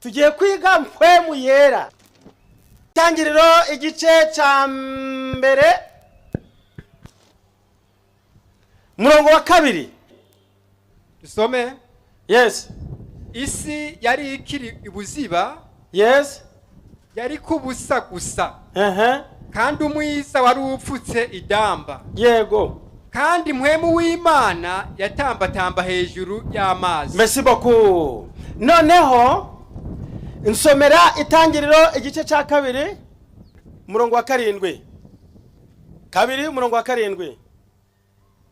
tugiye kwiga mpwemu yera. Tangiriro igice cya mbere murongo wa 2. Dusome. Yes. Isi yari ikiri ibuziba. Yes. Yari kubusa gusa. Kandi umwiza wari upfutse idamba. Yego. Kandi mpwemu w'Imana yatambatamba hejuru y'amazi. Merci beaucoup. Noneho insomera itangiriro igice cya 2 murongo wa 7. 2 murongo wa 7.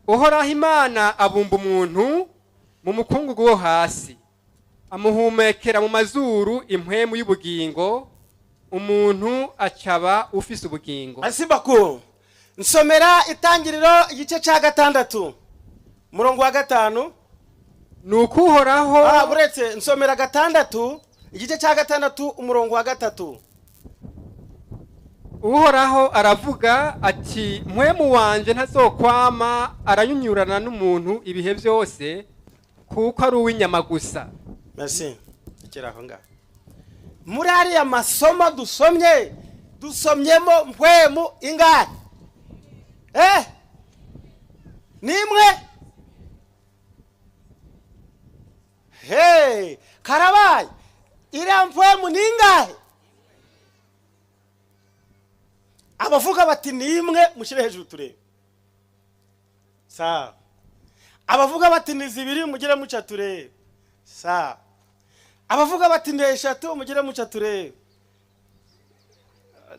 Uhoraho Imana abumba umuntu mu mukungugu wo hasi, amuhumekera mu mazuru impwemu y'ubugingo, umuntu acaba ufise ubugingo. Merci beaucoup. Nsomera itangiriro igice cya 6 murongo wa 5. Nuko Uhoraho buretse nsomera 6 igice cya 6 umurongo wa 3. Uhoraho aravuga ati, mpwemu wanje ntazokwama aranyunyurana n'umuntu ibihe byose, kuko ari uw'inyama gusa. Merci. Ikiraho nga. Muri ariya masomo dusomyemo mpwemu ingahe? Nimwe? Karabaye. Iriya mpwemu ni ingahe? Abavuga bati nimwe mushire hejuru turebe. Sawa. Abavuga bati ni 2 mugire muca turebe. Sawa. Abavuga bati ni 3 mugire muca turebe.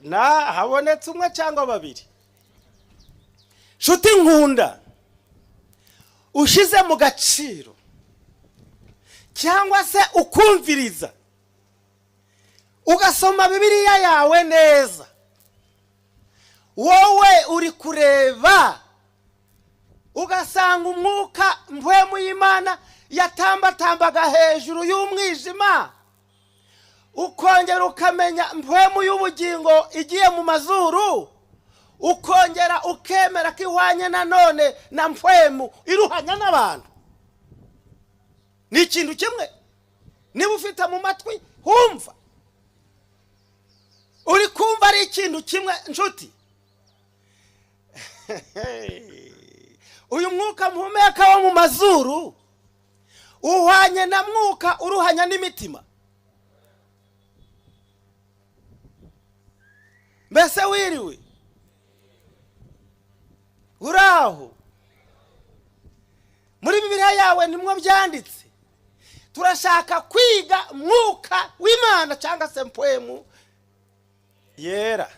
Na habonetse umwe cyangwa 2. Shuti nkunda ushize mu gaciro cyangwa se ukumviriza ugasoma Bibiliya yawe neza, wowe uri kureba ugasanga umwuka mpwemu y'Imana yatambatambaga hejuru y'umwijima, ukongera ukamenya mpwemu y'ubugingo igiye mu mazuru, ukongera ukemera ko ihwanye nanone na mpwemu iruhanya n'abantu. Ni ikintu kimwe. Niba ufite mu matwi humva, uri kumva ari ikintu kimwe nshuti. Uyu mwuka mpumeka wo mu mazuru uhwanye na mwuka uruhanya n'imitima. Mbese wiriwe uraho? Muri Bibiliya yawe nimwo byanditse. Turashaka kwiga mwuka w'Imana cyangwa se mpwemu yera.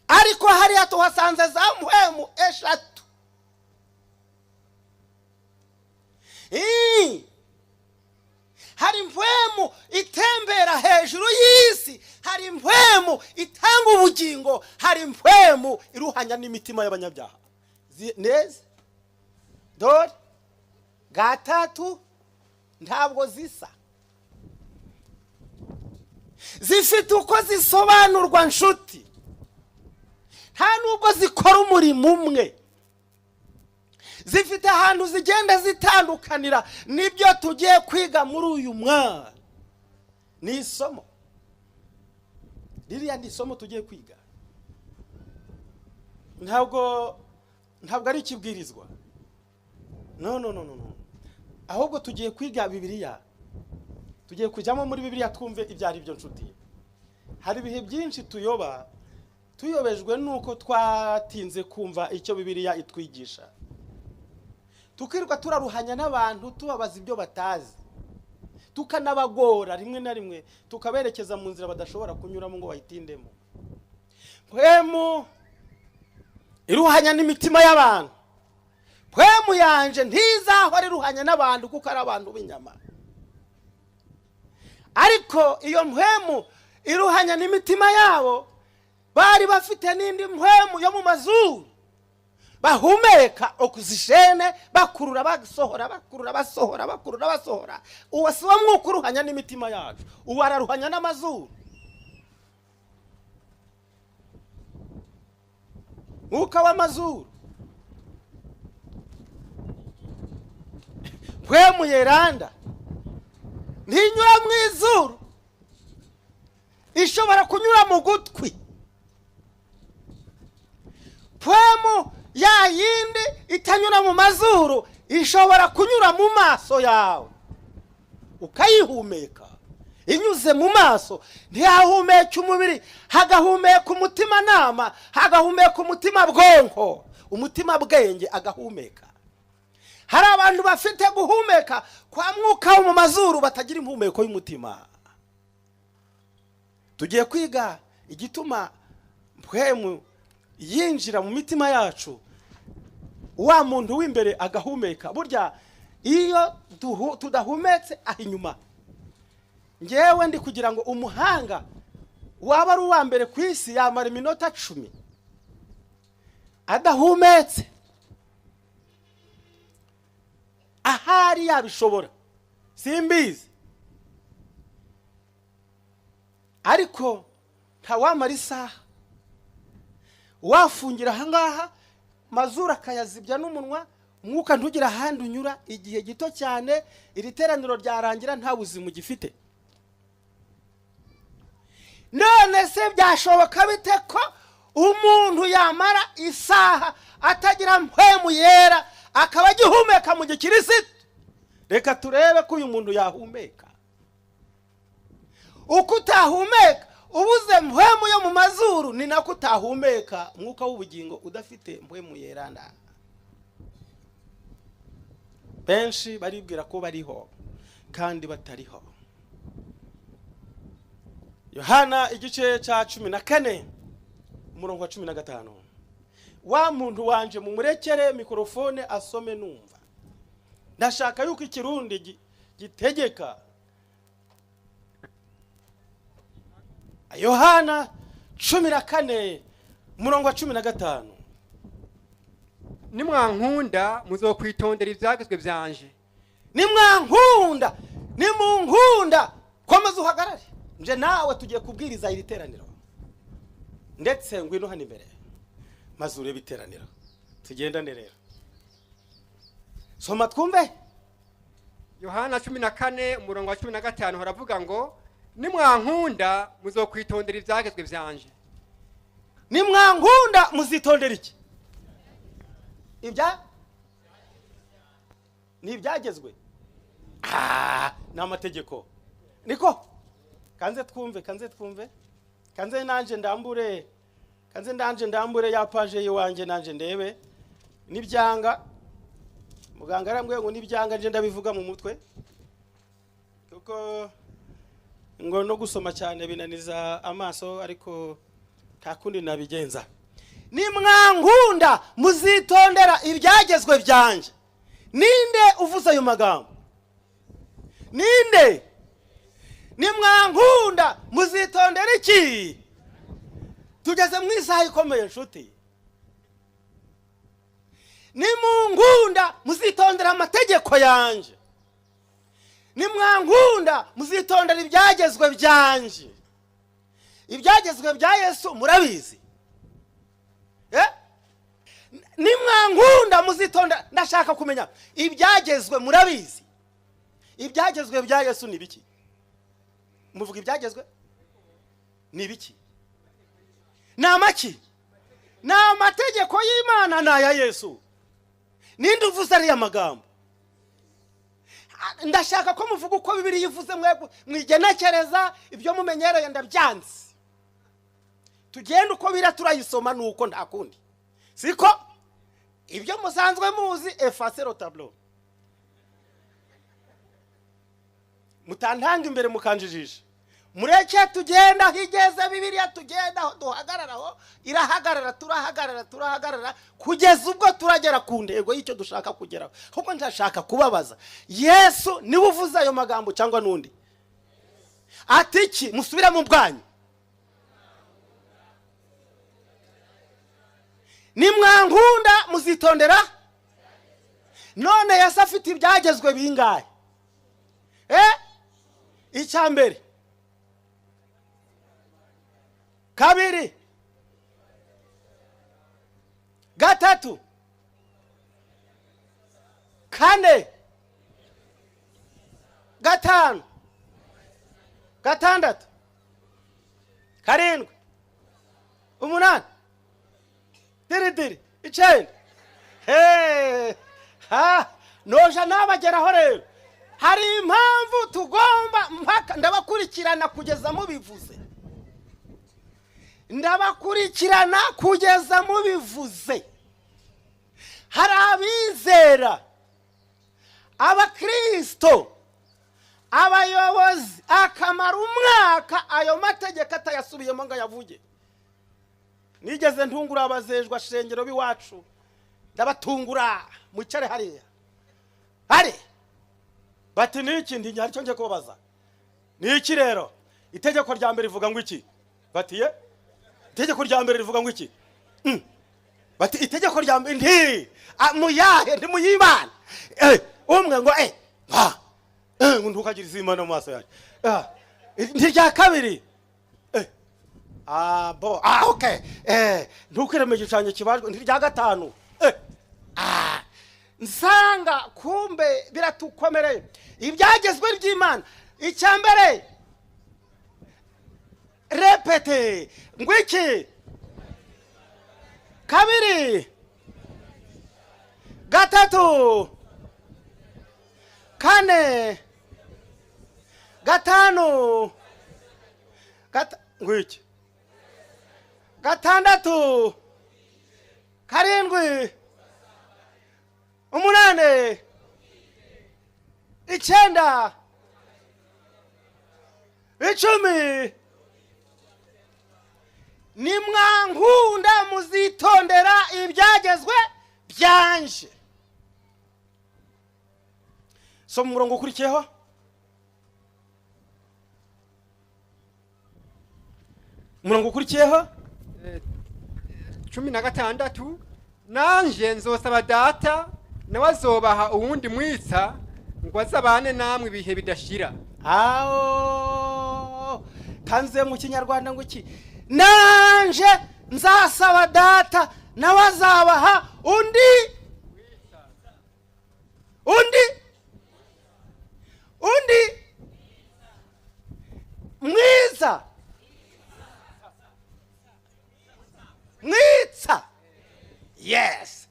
Ariko hariya tuhasanze za mpwemu 3. Hari mpwemu itembera hejuru y'isi, hari mpwemu itanga ubugingo, hari mpwemu iruhanya n'imitima y'abanyabyaha. Neza? Dore 3 ntabwo zisa. Zifite uko zisobanurwa nshuti, nta nubwo zikora umurimo umwe. Zifite ahantu zigenda zitandukanira. Nibyo tugiye kwiga muri uyu mwana. Ni isomo. Ririya ni isomo tugiye kwiga. Ntabwo ari ikibwirizwa. No. Ahubwo tugiye kwiga Bibiliya. Tugiye kujyamo muri Bibiliya twumve ibyari byo nshuti. Hari ibihe byinshi tuyobejwe nuko twatinze kumva icyo Bibiliya itwigisha. Tukiruka turaruhanya n'abantu tubabaza ibyo batazi, tukanabagora rimwe na rimwe, tukaberekeza mu nzira badashobora kunyuramo ngo bayitindemo. Mpwemu iruhanya n'imitima y'abantu. Mpwemu yanje ntizahora iruhanya n'abantu kuko ari abantu b'inyama. Ariko iyo mpwemu iruhanya n'imitima yabo, bari bafite n'indi mpwemu yo mu mazuru bahumeka oxygene, bakurura basohora. Uwo si wo mwuka uruhanya n'imitima yacu, uwo araruhanya n'amazuru. Mwuka w'amazuru. Mpwemu yeranda ntinyura mu izuru, ishobora kunyura mu gutwi. mpwemu ya yindi itanyura mu mazuru ishobora kunyura mu maso yawe ukayihumeka. inyuze mu maso ntihahumeka umubiri, hagahumeka umutima nama, hagahumeka umutima bwonko, umutima bwenge agahumeka. hari abantu bafite guhumeka kwa mwuka wo mu mazuru batagira impumeko y'umutima. tugiye kwiga igituma mpwemu yinjira mu mitima yacu, wa muntu w'imbere agahumeka. burya iyo tudahumetse aho inyuma, ngewe ndi kugira ngo umuhanga waba ari uwa mbere ku isi yamara iminota 10 adahumetse. ahari yabishobora simbizi, ariko ntawamara isaha wafungira ahangaha, mazuru akayazibya n'umunwa, umwuka ntugira ahandi unyura igihe gito cyane, iri teraniro ryarangira nta buzima ugifite. none se byashoboka bite ko umuntu yamara isaha atagira mpwemu yera akaba agihumeka mu gikirisitu? reka turebe ko uyu muntu yahumeka. uko utahumeka ubuze mpwemu yo mu mazuru, ni nako utahumeka umwuka w'ubugingo udafite mpwemu yeranda. benshi baribwira ko bariho kandi batariho. Yohana igice cya 14 umurongo wa 15. wa muntu wanje mumurekere mikrofone asome numva. ndashaka yuko ikirundi gitegeka. Yohana 14 umurongo wa 15. nimwankunda muzokwitondera ibyagezwe byanje. nimwankunda, nimunkunda komeza uhagarare. nje nawe tugiye kubwiriza iri teraniro, ndetse ngwino hano imbere maze urebe iteraniro tugendane rero. soma twumve. Yohana 14 umurongo wa 15 haravuga ngo nimwankunda muzokwitondera ibyagezwe byanje. nimwankunda muzitondera iki? ni ibyagezwe. ni amategeko niko. kanze twumve kanze nanje ndambure ya page yiwanje nanje ndebe. nibyanga muganga arambwiye ngo nibyanga nje ndabivuga mu mutwe, kuko ngo no gusoma cyane binaniza amaso, ariko nta kundi nabigenza. nimwankunda muzitondera ibyagezwe byanje. ninde uvuze ayo magambo? ninde? nimwankunda muzitondera iki? tugeze mu isaha ikomeye nshuti. nimunkunda muzitondera amategeko yanje. nimwankunda muzitondera ibyagezwe byanje. ibyagezwe bya Yesu murabizi. nimwankunda muzitondera. ndashaka kumenya ibyagezwe murabizi. ibyagezwe bya Yesu ni biki? muvuga ibyagezwe ni biki? ni amaki? ni amategeko y'Imana na ya Yesu. ninde uvuze ari amagambo? ndashaka ko muvuga uko Bibiliya ivuze, mwigenekereza ibyo mumenyereye ndabyanze. tugenda uko bira turayisoma nuko nta kundi. siko ibyo musanzwe muzi effacer le tableau. mutantanga imbere mukanjijisha. mureke tugenda higeze Bibiliya, tugenda duhagararaho, irahagarara, turahagarara kugeza ubwo turagera ku ntego y'icyo dushaka kugeraho. ahubwo ndashaka kubabaza, Yesu niwe uvuze ayo magambo cyangwa nundi? ati iki? musubira mu bwanyu. nimwankunda muzitondera. none Yesu afite ibyagezwe bingahe? icya mbere, kabiri, gatatu, kane, gatanu, gatandatu karindwi umunani diridiri icenda noja nabageraho rero hari impamvu tugomba mpaka ndabakurikirana kugeza mubivuze hari abizera abakristo abayobozi akamara umwaka ayo mategeko atayasubiyemo ngo ayavuge. Nigeze ntungura abazejwa shengero biwacu ndabatungura mwicare hariya hari bati niki ndi nyari cyo nje kubabaza niki rero itegeko rya mbere rivuga ngo iki batiye itegeko rya mbere rivuga ngo iki bati itegeko rya mbere nti muyahe ndi muyibana umwe ngo ntukagira izimana mu maso yaje ndi rya kabiri okay ntukireme igicanye kibajwe ndi rya gatanu nsanga kumbe biratukomereye ibyagezwe ry'Imana icyambere repete ngwiki kabiri gatatu kane gatanu ngwiki gatandatu karindwi umunane icenda icumi nimwankunda muzitondera ibyagezwe byanje. So mu murongo ukurikiyeho umurongo ukurikiyeho 16 nanje nzosaba data nawe azobaha uwundi mwitsa ngo azabane namwe ibihe bidashira. Kanze mu kinyarwanda ngo iki nanje nzasaba data nawe azabaha undi mwitsa yes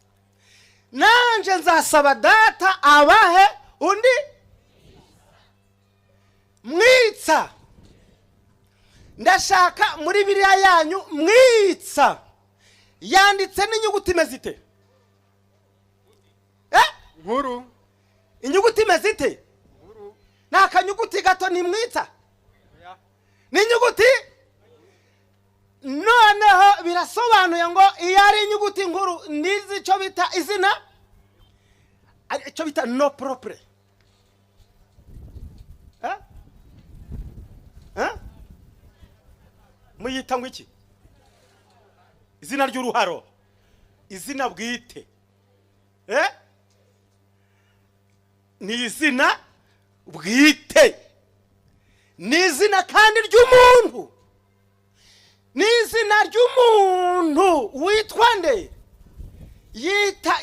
nanje nzasaba data abahe undi mwitsa. Ndashaka muri Bibiliya yanyu mwitsa yanditse n'inyuguti mezite nkuru inyuguti mezite nakanyuguti gato ni mwitsa n'inyuguti noneho birasobanuye ngo iyo ari inyuguti nkuru nizi cyo bita izina cyo bita no propre muyita ngo iki izina ry'uruharo izina bwite ni izina bwite ni izina kandi ry'umuntu ni izina ry'umuntu witwa nde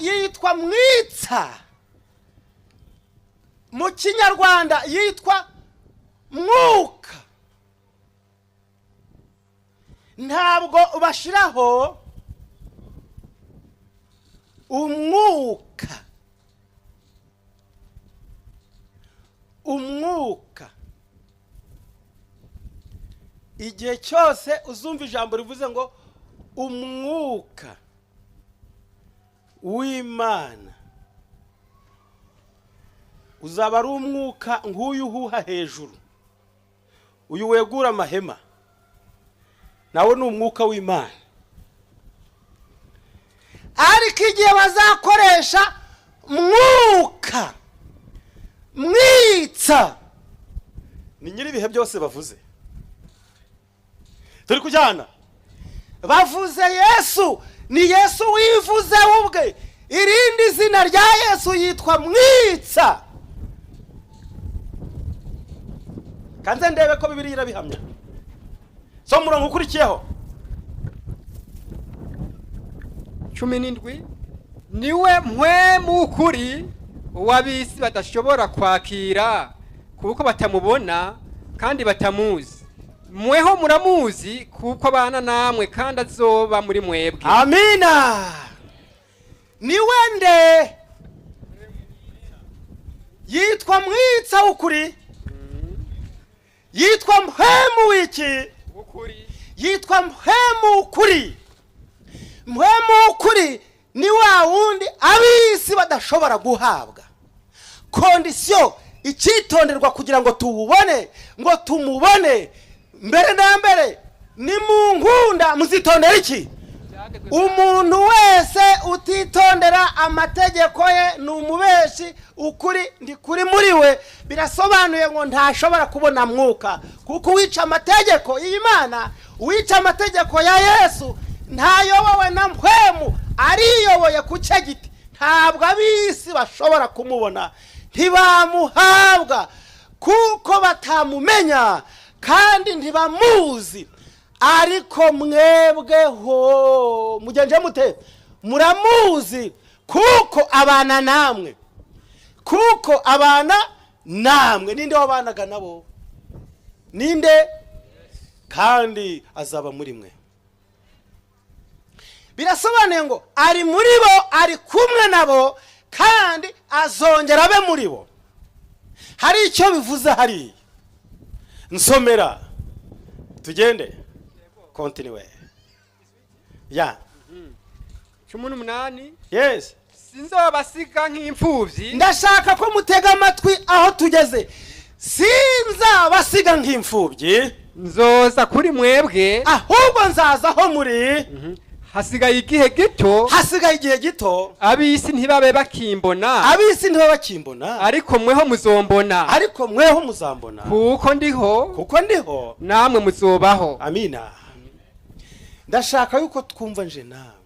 yitwa mwitsa mu kinyarwanda yitwa mwuka. Ntabwo bashiraho umwuka igihe cyose uzumva ijambo rivuze ngo umwuka w'Imana uzaba ari umwuka nk'uyu uhuha hejuru uyu wegura amahema nawe ni umwuka w'Imana. Ariko igihe bazakoresha mwitsa ni nyiri ibihe byose bavuze turi kujyana bavuze Yesu ni Yesu wivuze ubwe irindi zina rya Yesu yitwa mwitsa. Kanze ndebe ko Bibiliya irabihamya. So murongo ukurikiyeho 17 niwe mpwemu ukuri wabisi badashobora kwakira kuko batamubona kandi batamuzi, mweho muramuzi kuko abana namwe kandi azoba muri mwebwe. amina. ni wende yitwa mwitsa w'ukuri, yitwa mpwemu w'iki, yitwa mpwemu w'ukuri. mpwemu w'ukuri ni wa wundi ab'isi badashobora guhabwa. kondisiyo icyitonderwa kugira ngo tuwubone, ngo tumubone mbere na mbere, ni mu nkunda muzitondera iki? umuntu wese utitondera amategeko ye ni umubeshi, ukuri ndi kuri muri we. birasobanuye ngo ntashobora kubona mwuka, kuko uwica amategeko y'Imana, uwica amategeko ya Yesu ntayobowe na mpwemu, ariyoboye ku cye giti. ntabwo ab'isi bashobora kumubona, ntibamuhabwa kuko batamumenya kandi ntibamuzi. ariko mwebweho mugenje mute, muramuzi kuko abana namwe, kuko abana namwe. ninde wabanaga nabo? ninde? kandi azaba muri mwe. birasobanuye ngo ari muri bo, ari kumwe nabo, kandi azongera abe muri bo. hari icyo bivuze hariya. nsomera tugende continue. ya 18. yes, sinzobasiga nk'imfubyi. ndashaka ko mutega amatwi aho tugeze. sinzabasiga nk'imfubyi, nzoza kuri mwebwe, ahubwo nzaza aho muri. hasigaye igihe gito, hasigaye igihe gito, ab'isi ntibabe bakimbona, ab'isi ntibabe bakimbona, ariko mweho muzombona, ariko mweho muzambona, kuko ndiho, kuko ndiho namwe muzobaho. amina. ndashaka yuko twumva nje nawe.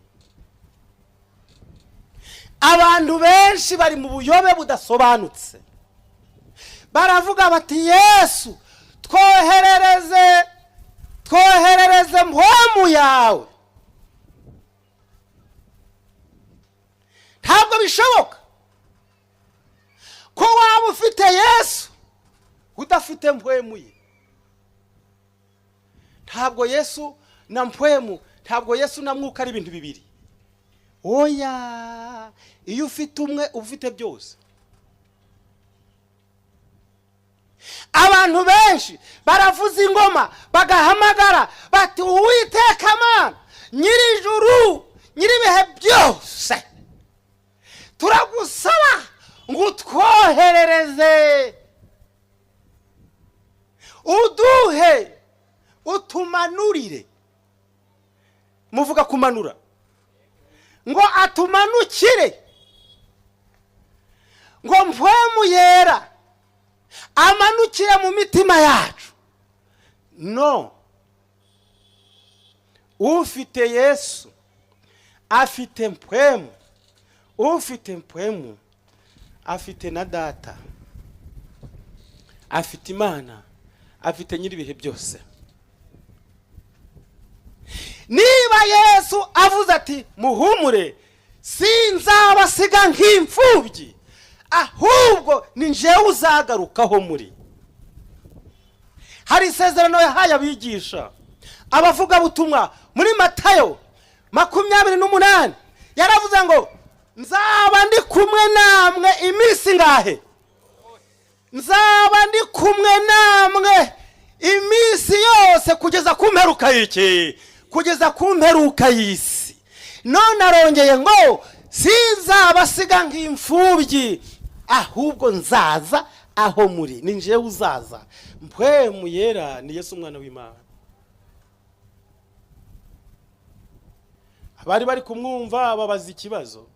abantu benshi bari mu buyobe budasobanutse, baravuga bati Yesu twoherereze mpwemu yawe. ntabwo bishoboka ko waba ufite Yesu udafite mpwemu ye. ntabwo Yesu na mpwemu, ntabwo Yesu na mwuka ari ibintu bibiri. oya, iyo ufite umwe ufite byose. abantu benshi baravuza ingoma bagahamagara bati Uwiteka Mana nyir'ijuru nyir'ibihe byose, turagusaba ngo utwoherereze, uduhe, utumanurire. muvuga kumanura, ngo atumanukire, ngo mpwemu yera amanukire mu mitima yacu. no, ufite Yesu afite mpwemu, ufite mpwemu afite na data, afite Imana, afite nyir'ibihe byose. niba Yesu avuze ati muhumure, sinzabasiga nk'imfubyi, ahubwo ni njyewe uzagarukaho muri. hari isezerano yahaye abigisha, abavuga butumwa muri Matayo 28 yaravuze ngo nzaba ndi kumwe namwe iminsi ngahe? nzaba ndi kumwe namwe iminsi yose kugeza ku mperuka y'iki, kugeza ku mperuka y'isi. none arongeye ngo sinzabasiga nk'imfubyi, ahubwo nzaza aho muri. ni njyewe uzaza. mpwemu yera ni Yesu umwana w'Imana. abari bari kumwumva babaza ikibazo.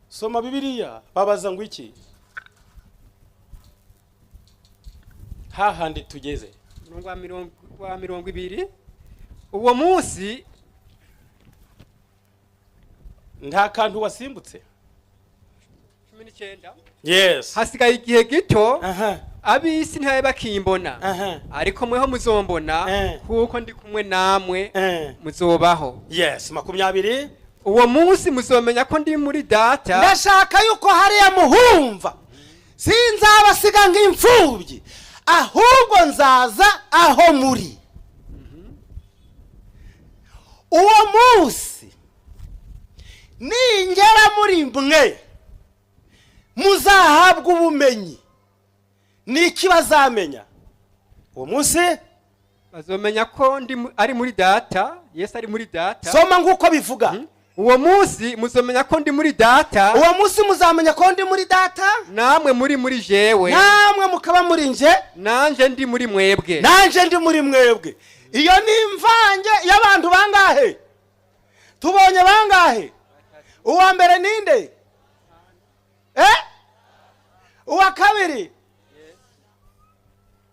soma Bibiliya, babaza ngo iki? hahandi tugeze wa 20. uwo munsi nta kantu wasimbutse. 19. yes, hasigaye igihe gito, aha, ab'isi ntibabe bakimbona, aha, ariko mweho muzombona, kuko ndi kumwe namwe, muzobaho. yes, 20. uwo munsi muzomenya ko ndi muri data. ndashaka yuko hariya muhumva, sinzabasiga nk'imfubyi, ahubwo nzaza aho muri. Uwo munsi ningera muri mwe muzahabwa ubumenyi. Niki bazamenya? Uwo munsi bazomenya ko ari muri data. Yesu ari muri data. Soma nguko bivuga. Uwo munsi muzomenya ko ndi muri data. Uwo munsi muzamenya ko ndi muri data. Namwe muri jewe. Namwe mukaba muri nje. Nanje ndi muri mwebwe. Nanje ndi muri mwebwe. Iyo ni imvange y'abantu bangahe? Tubonye bangahe? Uwa mbere ninde? Uwa kabiri?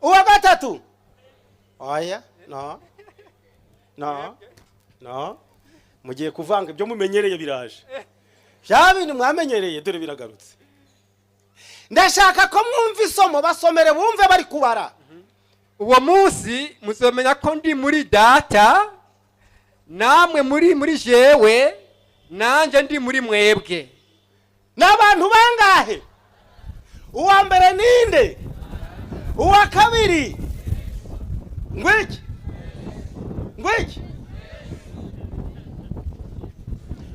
Uwa gatatu? Oya, no. Mugiye kuvanga ibyo mumenyereye biraje. Bya bintu mwamenyereye dore biragarutse. Ndashaka ko mwumva isomo basomere bumve bari kubara. Uwo munsi muzomenya ko ndi muri data, namwe muri jewe, nanje ndi muri mwebwe. N'abantu bangahe? Uwa mbere ninde? Uwa kabiri? Ngwiki?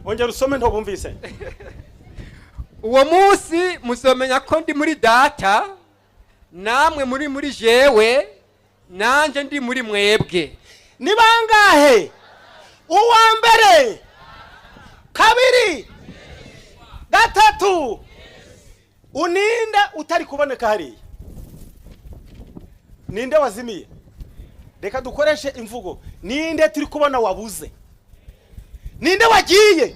Ongera usome ntobumvise. Uwo munsi muzomenya ko ndi muri data, namwe muri jewe, nanje ndi muri mwebwe. Ni bangahe? Uwa mbere, kabiri, gatatu. Uninde utari kuboneka hariya? Ninde wazimiye? Reka dukoreshe imvugo. Ninde turi kubona wabuze? Ninde wagiye?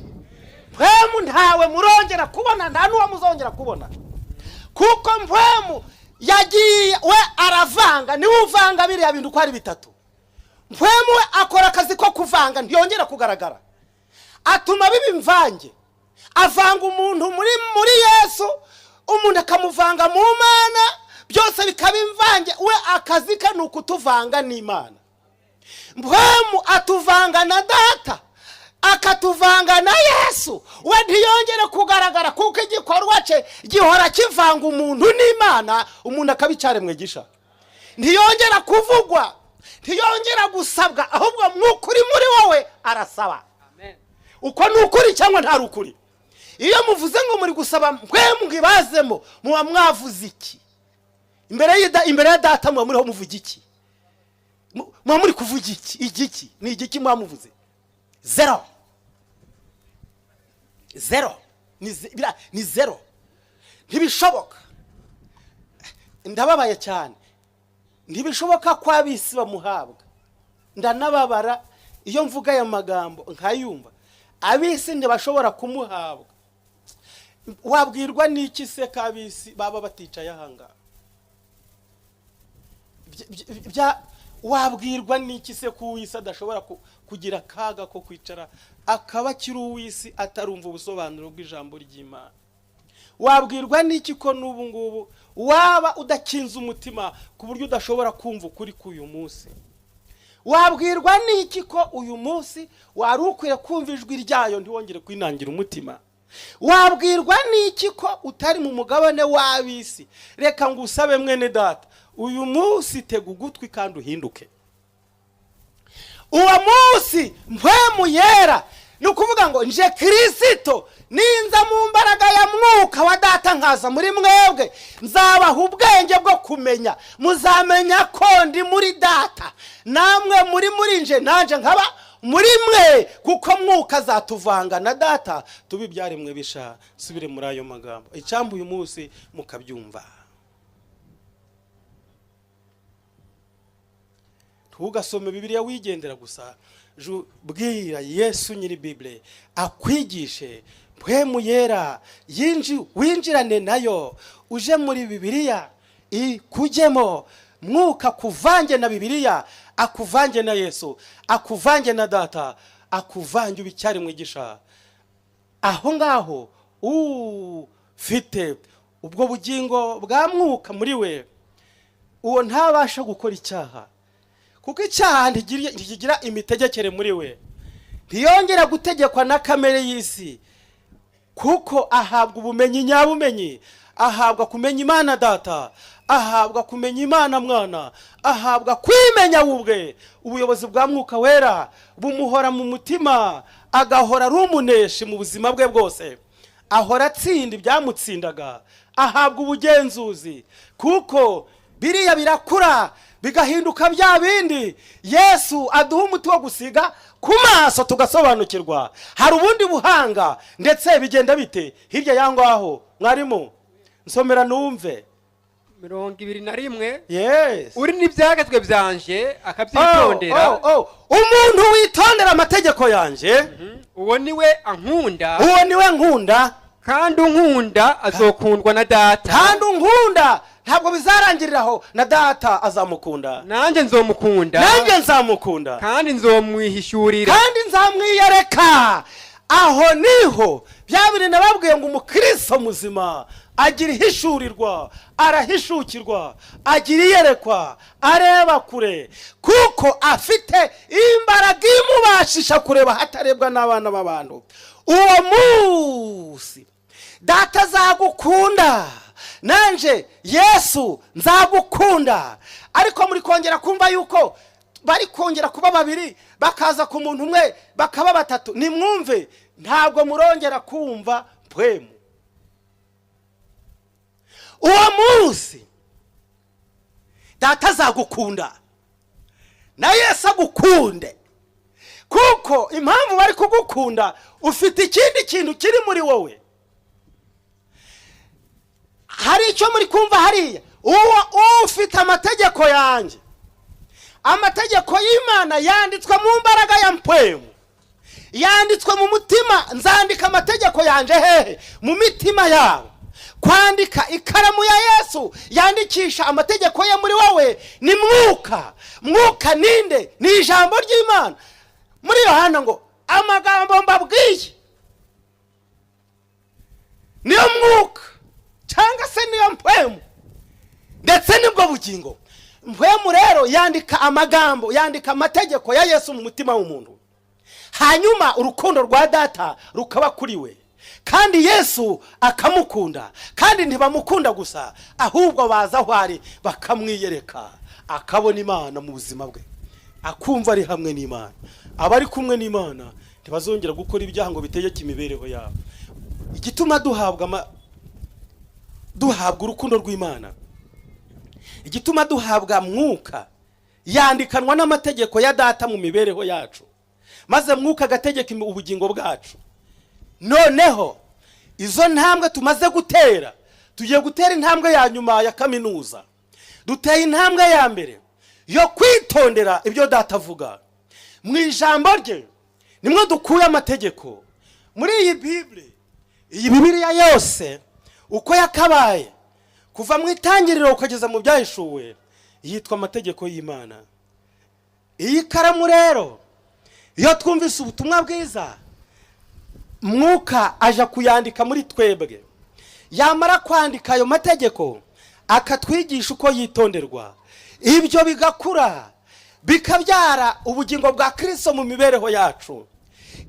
Mpwemu ntawe murongera kubona, nta nuwa muzongera kubona. Kuko mpwemu yagiye we aravanga, ni uvanga biriya bintu ko ari bitatu. Mpwemu we akora akazi ko kuvanga ntiyongera kugaragara. Atuma biba imvange. Avanga umuntu muri Yesu, umuntu akamuvanga mu Mana, byose bikaba imvange. We akazi ke nukutuvanga n'Imana. Mpwemu atuvanga na data, akatuvanga na Yesu. We ntiyongera kugaragara kuko igikorwa cye gihora kivanga umuntu n'Imana, umuntu akabicyare mwigisha. Ntiyongera kuvugwa, ntiyongera gusabwa, ahubwo mwukuri muri wowe arasaba. Amen. Uko nukuri cyangwa nta rukuri? Iyo muvuze ngo muri gusaba mpwemu ngibazemo, muba mwavuze iki? Imbere ya data muba muriho muvuga iki? Muba muri kuvuga iki? Igiki? Ni igiki muba muvuze? Zero. Ni zero. Ntibishoboka. Ndababaye cyane. Ntibishoboka ko abisi bamuhabwa. Ndanababara iyo mvuga aya magambo nkayumva. Abisi ntibashobora kumuhabwa. Wabwirwa n'iki se kabisi baba baticaye ahanga? Wabwirwa n'iki se kuwisi adashobora kugira kaga ko kwicara akaba kiri uwisi atarumva ubusobanuro bw'ijambo ry'Imana? Wabwirwa n'iki ko n'ubu ngubu waba udakinze umutima ku buryo udashobora kumva ukuri k'uyu munsi? Wabwirwa n'iki ko uyu munsi wari ukwiye kumva ijwi ryayo ntiwongere kwinangira umutima? Wabwirwa n'iki ko utari mu mugabane w'abisi? Reka ngo usabe mwene data, uyu munsi tega ugutwi kandi uhinduke. Uwo munsi mpwemu yera, ni ukuvuga ngo nje Kristo ninza mu mbaraga ya mwuka wa data nkaza muri mwebwe, nzabaha ubwenge bwo kumenya. Muzamenya ko ndi muri data, namwe muri nje, nanje nkaba muri mwe, kuko mwuka azatuvanga na data tubibyare mwe bisha. Subire muri ayo magambo icambu uyu munsi mukabyumva. Tugasome Bibiliya wigendera gusa. Bwira Yesu nyiri Bible akwigishe, mpwemu yera winjirane nayo, uje muri Bibiliya ikujemo. Mwuka kuvange na Bibiliya, akuvange na Yesu, akuvange na data, akuvange ubicyari mwigisha. Aho ngaho ufite ubwo bugingo bwa mwuka muri we, uwo ntabasha gukora icyaha, kuko icyaha ntikigira imitegekere muri we. Ntiyongera gutegekwa na kamere y'isi, kuko ahabwa ubumenyi nyabumenyi, ahabwa kumenya Imana data, ahabwa kumenya Imana mwana, ahabwa kwimenya ubwe. Ubuyobozi bwa Mwuka Wera bumuhora mu mutima, agahora ari umuneshi mu buzima bwe bwose, ahora atsinda ibyamutsindaga, ahabwa ubugenzuzi, kuko biriya birakura bigahinduka bya bindi. Yesu aduha umuti wo gusiga ku maso tugasobanukirwa. Hari ubundi buhanga. Ndetse bigenda bite hirya yangaho? Mwarimu nsomera numve 21. Yes. Uri n'ibyagezwe byanje akabyitondera. Umuntu witondera amategeko yanje, uwo niwe ankunda. uwo niwe nkunda, kandi unkunda azokundwa na data. kandi unkunda ntabwo bizarangiriraho, na data azamukunda, nanjye nzomukunda, nanjye nzamukunda, kandi nzomwihishurira, kandi nzamwiyereka. Aho niho bya biri nababwiye ngo umukristo muzima agira ihishurirwa, arahishukirwa, agira iyerekwa, areba kure, kuko afite imbaraga imubashisha kureba hatarebwa n'abana b'abantu. Uwo munsi data azagukunda, nanje Yesu nzagukunda. Ariko muri kongera kumva yuko bari kongera kuba babiri, bakaza ku muntu umwe, bakaba batatu. Nimwumve, ntabwo murongera kumva mpwemu. Uwo munsi data azagukunda na Yesu agukunde, kuko impamvu bari kugukunda, ufite ikindi kintu kiri muri wowe. Hari icyo muri kumva hariya, uwo ufite amategeko yanjye. Amategeko y'Imana yanditswe mu mbaraga ya mpwemu, yanditswe mu mutima. Nzandika amategeko yanjye hehe? Mu mitima yabo. Kwandika ikaramu ya Yesu yandikisha amategeko ye muri wowe ni Mwuka. Mwuka ninde? Ni ijambo ry'Imana. Muri Yohana ngo amagambo mbabwiye niyo Mwuka cyangwa se niyo mpwemu, ndetse nibwo bugingo. Mpwemu rero yandika amagambo, yandika amategeko ya Yesu mu mutima w'umuntu, hanyuma urukundo rwa data rukaba kuri we, kandi Yesu akamukunda. Kandi ntibamukunda gusa, ahubwo baza aho ari bakamwiyereka, akabona Imana mu buzima bwe, akumva ari hamwe n'Imana. Abari kumwe n'Imana ntibazongera gukora ibyaha ngo bitegeke imibereho yabo. Igituma duhabwa urukundo rw'Imana, igituma duhabwa Mwuka, yandikanwa n'amategeko ya data mu mibereho yacu, maze Mwuka agategeka ubugingo bwacu. Noneho izo ntambwe tumaze gutera, tugiye gutera intambwe ya nyuma ya kaminuza. Duteye intambwe ya mbere yo kwitondera ibyo data avuga mu ijambo rye. Nimwe dukuye amategeko muri iyi Bible. Iyi Bibiliya yose uko yakabaye kuva mu itangiriro ukageza mu byahishuwe yitwa amategeko y'Imana. Iyi karamu rero, iyo twumvise ubutumwa bwiza, Mwuka aja kuyandika muri twebwe. Yamara kwandika ayo mategeko, akatwigisha uko yitonderwa. Ibyo bigakura, bikabyara ubugingo bwa Kristo mu mibereho yacu.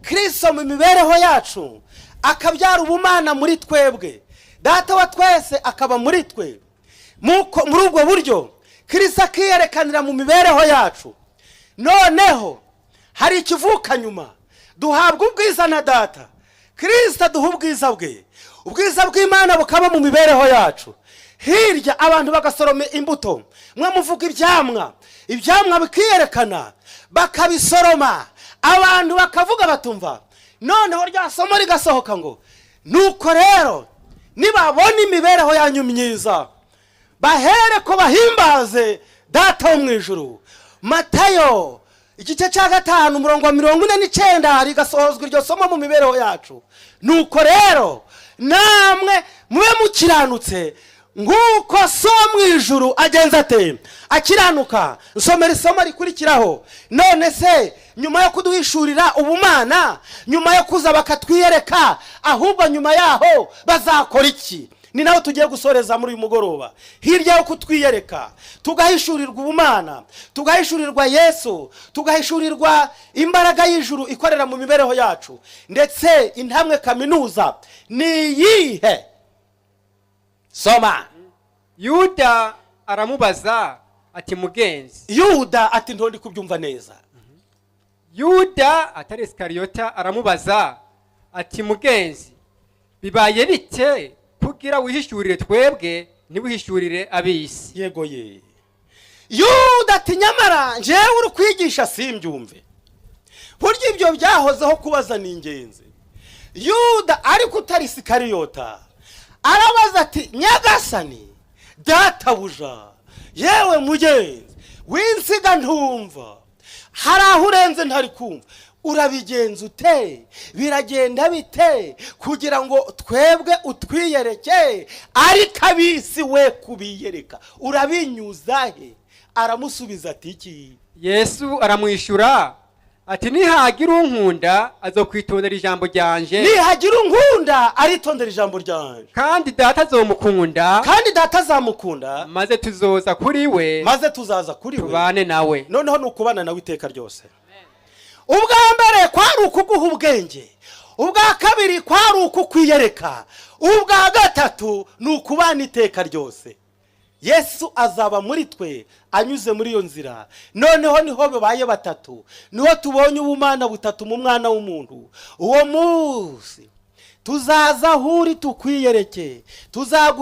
Kristo mu mibereho yacu akabyara ubumana muri twebwe. Data wa twese akaba muri twe. Muri ubwo buryo Kristo akiyerekanira mu mibereho yacu. Noneho hari ikivuka nyuma, duhabwa ubwiza na data. Kristo aduha ubwiza bwe, ubwiza bw'Imana bukaba mu mibereho yacu. Hirya abantu bagasoroma imbuto, mwe muvuga ibyamwa bikiyerekana, bakabisoroma, abantu bakavuga batumva. Noneho rya somo rigasohoka ngo nuko rero nibabona imibereho yanyu myiza, bahere ko bahimbaze data wo mu ijuru. Matayo igice cya 5 umurongo wa 49 rigasohozwa iryo somo mu mibereho yacu. Nuko rero namwe mube mukiranutse nguko so mu ijuru agenza ate, akiranuka. Nsomera isomo rikurikiraho. None se nyuma yo kuduhishurira ubumana, nyuma yo kuza bakatwiyereka, ahubwo nyuma yaho bazakora iki? Ni naho tugiye gusoreza muri uyu mugoroba. Hirya yo kutwiyereka, tugahishurirwa ubumana, tugahishurirwa Yesu, tugahishurirwa imbaraga y'ijuru ikorera mu mibereho yacu. Ndetse intambwe kaminuza ni yihe? Soma. Yuda aramubaza ati mugenzi. Yuda ati ntondi kubyumva neza. Yuda atari Isikariyota aramubaza ati mugenzi, bibaye bite kugira wihishurire twebwe ntiwihishurire ab'isi? Yego ye. Yuda ati nyamara njyewe uri kwigisha simbyumve. Burya ibyo byahozeho kubaza ni ingenzi. Yuda ariko utari Isikariyota arabaza ati nyagasani databuja, yewe mugenzi winsiga ntumva, hari aho urenze ntari kumva, urabigenza ute, biragenda bite kugira ngo twebwe utwiyereke ariko ab'isi we kubiyereka, urabinyuza he? Aramusubiza ati iki? Yesu aramwishyura ati nihagira unkunda azokwitondera ijambo ryanje, nihagira unkunda aritondera ijambo ryanje, kandi data azomukunda, kandi data azamukunda, maze tuzoza kuri we, maze tuzaza kuri we tubane nawe. noneho nukubana nawe iteka ryose. Ubwa mbere kwari ukuguha ubwenge, ubwa kabiri kwari ukukwiyereka, ubwa gatatu nukubana iteka ryose. Yesu azaba muri twe anyuze muri iyo nzira. Noneho niho bibaye batatu, niho tubonye ubumana butatu mu mwana w'umuntu. Uwo munsi tuzaza huri tukwiyereke,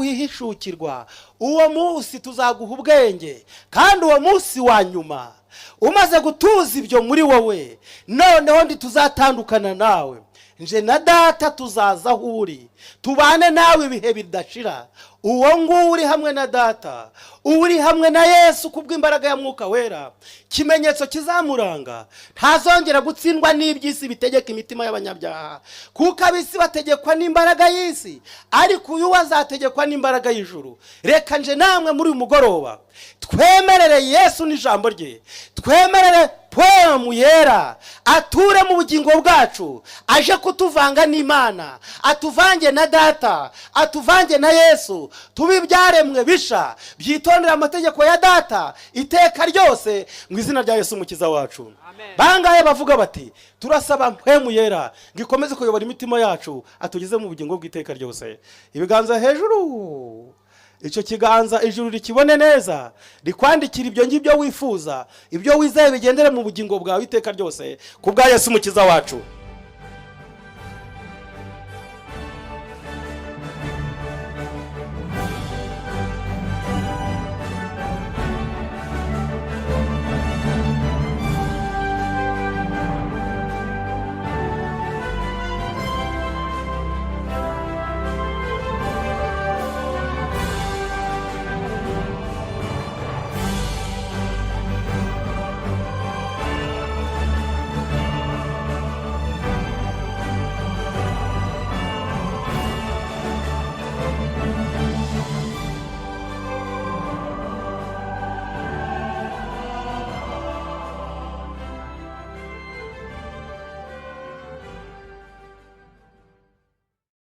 tuzaguhishukirwa, uwo munsi tuzaguha ubwenge, kandi uwo munsi wa nyuma umaze gutuza ibyo muri wowe, noneho ndi tuzatandukana nawe, nje na data tuzaza huri tubane nawe ibihe bidashira. Uwo nguwo uri hamwe na data, uri hamwe na Yesu kubw'imbaraga ya Mwuka Wera, kimenyetso kizamuranga, ntazongera gutsindwa n'iby'isi bitegeka imitima y'abanyabyaha, kuko ab'isi bategekwa n'imbaraga y'isi, ariko uyu azategekwa n'imbaraga y'ijuru. Reka nje namwe muri uyu mugoroba twemerere Yesu n'ijambo rye, twemerere Mpwemu Yera ature mu bugingo bwacu, aje kutuvanga n'Imana, atuvange na data, atuvange na Yesu, tubi byaremwe bisha byitondera amategeko ya data iteka ryose, mu izina rya Yesu umukiza wacu. Bangaye bavuga bati turasaba Mpwemu Yera ngikomeze kuyobora imitima yacu, atugeze mu bugingo bw'iteka ryose. Ibiganza hejuru, icyo kiganza ijuru rikibone neza, rikwandikira ibyo ngibyo wifuza, ibyo wizeye bigendere mu bugingo bwawe iteka ryose, kubwa Yesu umukiza wacu.